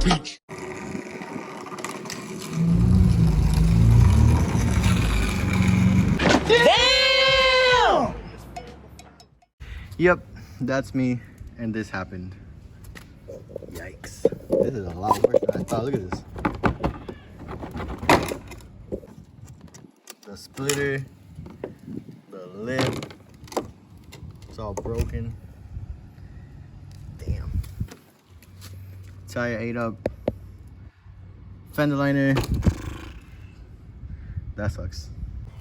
beach. Damn! Yep, that's me, and this happened. Yikes. This is a lot worse than I thought. Look at this. The splitter, the lip, it's all broken. Damn. Tire ate up. Fender liner. That sucks.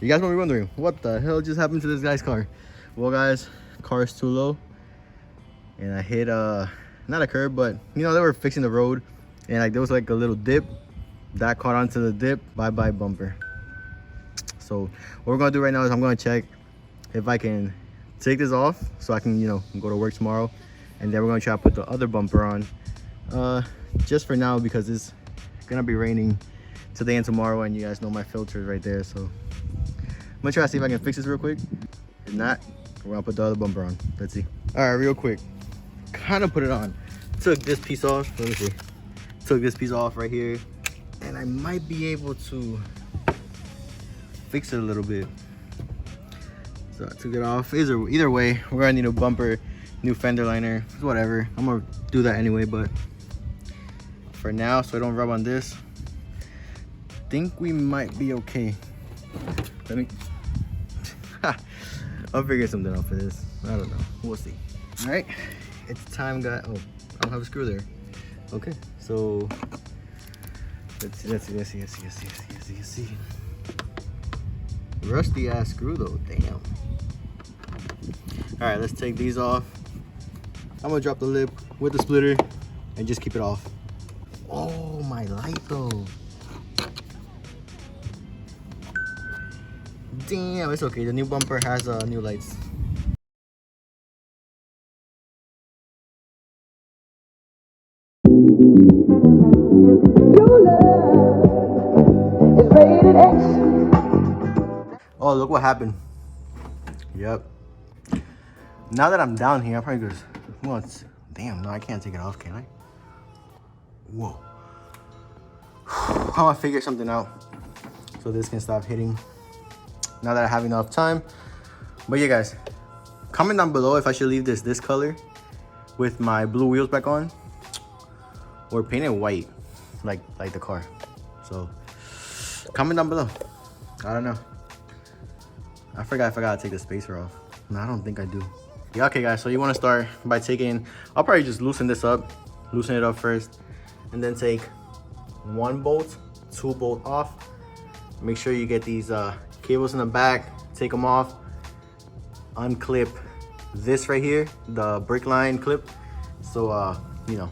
You guys might be wondering, what the hell just happened to this guy's car? Well guys, car is too low. And I hit not a curb, but you know, they were fixing the road. And like there was like a little dip. That caught onto the dip. Bye-bye bumper. So what we're gonna do right now is I'm gonna check if I can take this off so I can, you know, go to work tomorrow. And then we're gonna try to put the other bumper on. Just for now, because it's gonna be raining today and tomorrow, and you guys know my filter is right there. So I'm gonna try to see if I can fix this real quick. If not, we're gonna put the other bumper on. Let's see. All right, real quick. Kind of put it on. Took this piece off. Let me see. Took this piece off right here, and I might be able to fix it a little bit. So I took it off. Either way, we're gonna need a bumper, new fender liner, whatever. I'm gonna do that anyway, but for now, so I don't rub on this, think we might be okay. Let me I'll figure something out for this. I don't know, we'll see. All right, it's time, guys. Oh, I don't have a screw there. Okay, so let's see. Rusty ass screw though, damn. All right, let's take these off. I'm gonna drop the lip with the splitter and just keep it off. Oh, my light though. Damn, it's okay. The new bumper has new lights. Oh, look what happened. Yep. Now that I'm down here, I probably just, well, damn, no, I can't take it off, can I? Whoa. I'm gonna figure something out so this can stop hitting now that I have enough time. But yeah, guys, comment down below if I should leave this color with my blue wheels back on, or paint it white like the car. So comment down below. I don't know. I forgot if I gotta take the spacer off. No, I don't think I do. Yeah, okay guys, so you want to start by taking, I'll probably just loosen this up, loosen it up first, and then take 1 bolt, 2 bolt off. Make sure you get these cables in the back, take them off, unclip this right here, the brake line clip, so you know,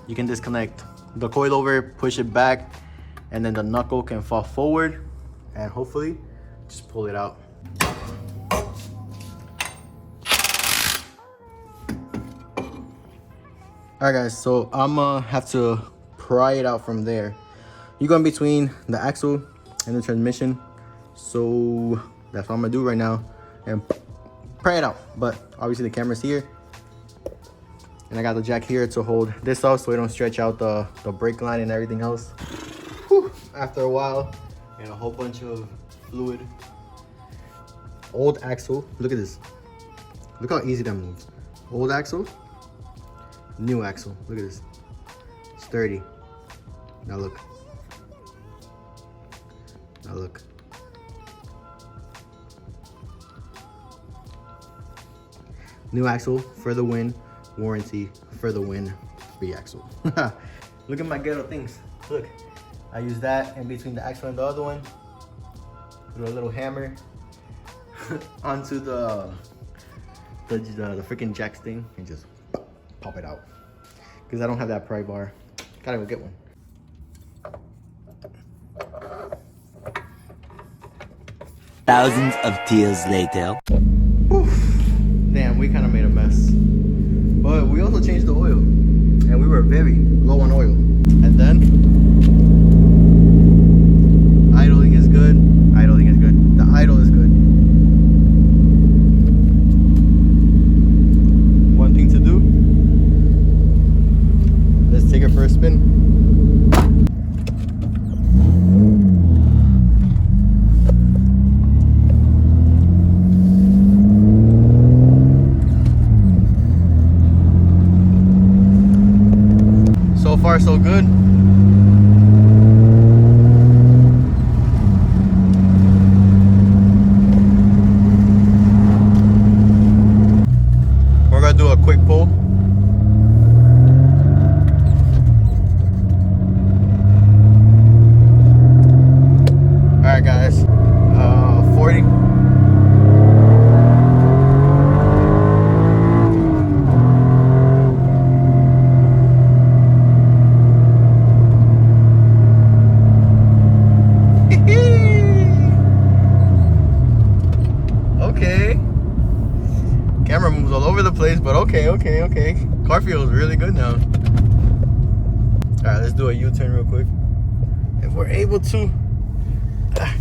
you can disconnect the coil over, push it back, and then the knuckle can fall forward, and hopefully just pull it out. All right guys, so I'm gonna have to pry it out from there. You go in between the axle and the transmission, so that's what I'm gonna do right now and pry it out. But obviously the camera's here, and I got the jack here to hold this up so it don't stretch out the brake line and everything else. Whew. After a while and a whole bunch of fluid, old axle, look at this, look how easy that moves. Old axle, new axle, look at this, sturdy. Now look, now look. New axle for the win, warranty for the win, free axle. Look at my ghetto things. Look, I use that in between the axle and the other one. Throw a little hammer onto the freaking jacks thing and just pop it out. Because I don't have that pry bar. Gotta go get one. Thousands of tears later. Oof. Damn, we kind of made a mess. But we also changed the oil. And we were very low on oil. And then, idling is good. Idling is good. The idle is good. One thing to do. Let's take it for a spin. So far, so good. We're gonna do a quick pull. Alright guys, 40. Okay. Camera moves all over the place, but okay. Car feels really good now. Alright, let's do a U-turn real quick. If we're able to.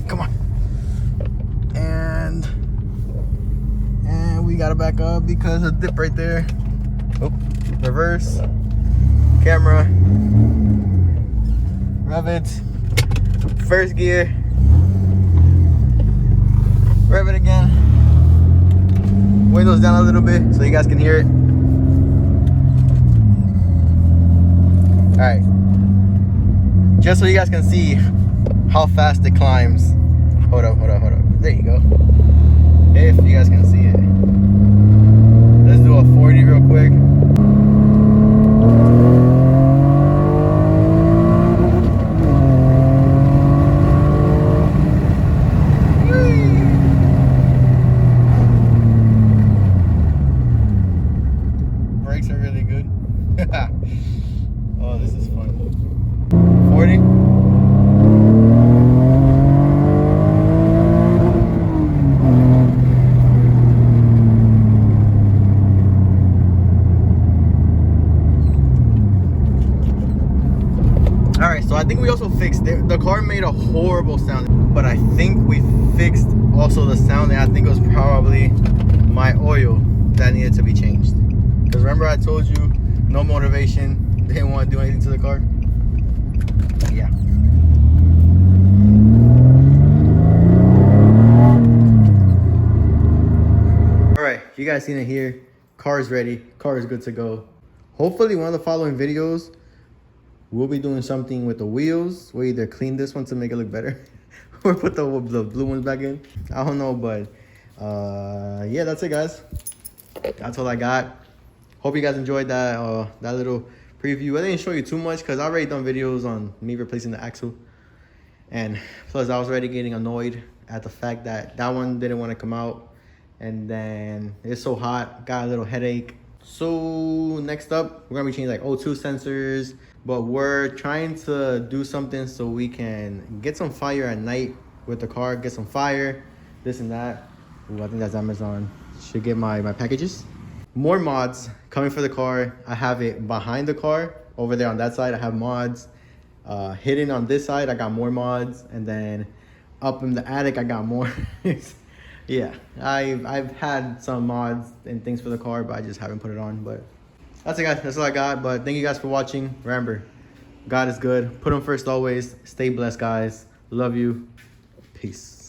Come on. And we gotta back up because of the dip right there. Oh, reverse. Camera. Rev it. First gear. Rev it again. Windows down a little bit so you guys can hear it. Alright. Just so you guys can see how fast it climbs. Hold up. There you go. If you guys can see it. Let's do a 40 real quick. Brakes are really good. Oh, this is fun. 40. Alright, so I think we also fixed it. The car made a horrible sound, but I think we fixed also the sound, and I think it was probably my oil that needed to be changed. Because remember I told you, no motivation, didn't want to do anything to the car? Yeah. Alright, you guys seen it here. Car is ready, car is good to go. Hopefully one of the following videos, we'll be doing something with the wheels. We'll either clean this one to make it look better or put the blue ones back in. I don't know, but yeah, that's it guys. That's all I got. Hope you guys enjoyed that that little preview. I didn't show you too much because I already done videos on me replacing the axle. And plus I was already getting annoyed at the fact that that one didn't want to come out. And then it's so hot, got a little headache. So next up, we're gonna be changing like O2 sensors, but we're trying to do something so we can get some fire at night with the car, get some fire, this and that. Ooh, I think that's Amazon. Should get my packages. More mods coming for the car. I have it behind the car. Over there on that side, I have mods. Hidden on this side, I got more mods. And then up in the attic, I got more. Yeah, I've had some mods and things for the car, but I just haven't put it on. But that's it guys, that's all I got. But thank you guys for watching. Remember, God is good. Put him first always. Stay blessed guys. Love you. Peace.